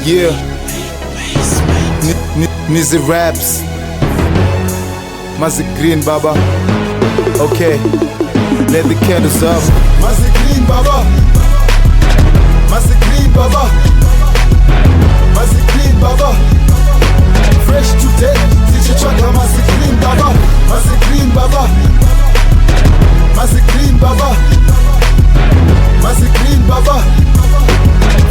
Yeah. NizzyRaps. Mazigreen Baba. Okay. Let the candles up. Mazigreen Baba. Mazigreen Baba. Mazigreen Baba. Fresh today. Tichichaka Mazigreen Baba. Mazigreen Baba. Mazigreen Baba. Mazigreen Baba.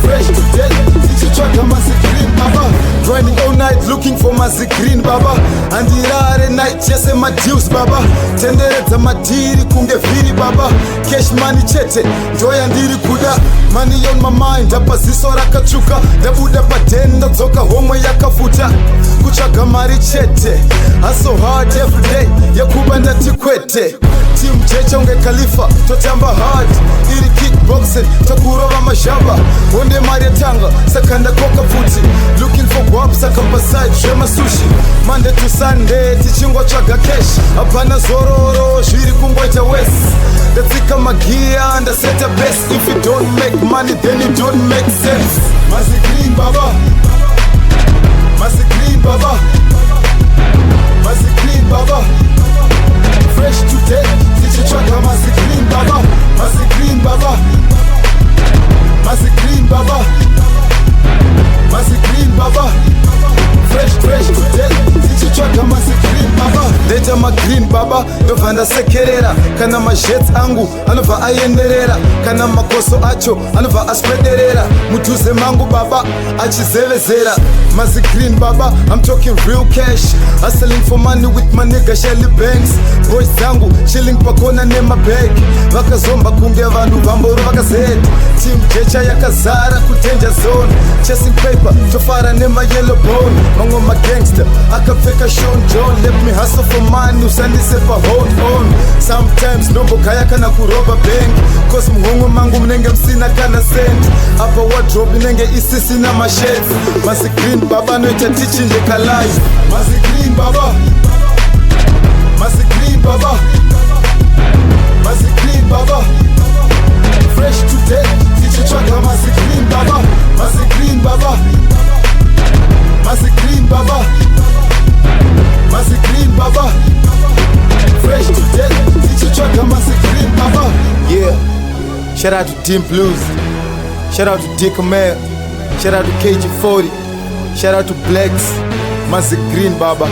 Fresh today. Tichichaka Mazigreen Baba. Grinding all night looking for Mazigreen Baba. And the night chase my dues Baba. Tenderedza madiri kunge viri Baba. Cash money chete njoya ndiri kuda. Money on my mind apa ziso rakachuka. Dabuda patenda dzoka homwe yakafuta. Kuchaga mari chete hustle hard every day yakuba ndati kwete. Team cheche unge khalifa totamba hard. Iri kickboxing takurova mashamba. Onde mari tanga sakanda koka futi. Looking for guaps akapaside shema sushi. Monday to Sunday tichingo chaga cash. Apana zororo zviri kungoita west. Ndatsika magia ndaseta best. If you don't make money then you don't make sense. Mazigreen Baba. Mazigreen Baba. Mazigreen Baba. Fresh today tichichaka Mazigreen Baba. Mazigreen Baba. Mazigreen Baba. Mazigreen Baba. Fresh today tichichaka Mazigreen Baba. Leta magreen Baba ndovanda sekerera. Kana majets angu anova ayenderera. Kana makoso acho anova aspederera. Mutuze mangu Baba achizevezera. Mazigreen Baba, I'm talking real cash. Hustling for money with my nigga Shelly Banks. Boys zangu chilling pakona nema bag. Vakazomba kunge vanhu vamboro vakazeta. Team jecha yakazara kudanger zone. Chasing paper tofara nema yellow bone. Mango ma gangster akapfeka Sean John. Let me hustle for money usandise pa hold on. Sometimes nombo kaya kana kuroba bank. Cause muhongo mangu mnenge msina kana send. Apa wardrobe nenge isisi na masheds. Mazigreen Baba noita tichinje kalai. Mazigreen Baba. Mazigreen Baba. Mazigreen Baba. Fresh today tichichaka Mazigreen Baba. Mazigreen Baba. Mazigreen Baba. Mazigreen Baba. Fresh today tichichaka Mazigreen Baba. Yeah. Shout out to Team Blues. Shout out to D-Command. Shout out to KG40. Shout out to Blacks. Mazigreen Baba.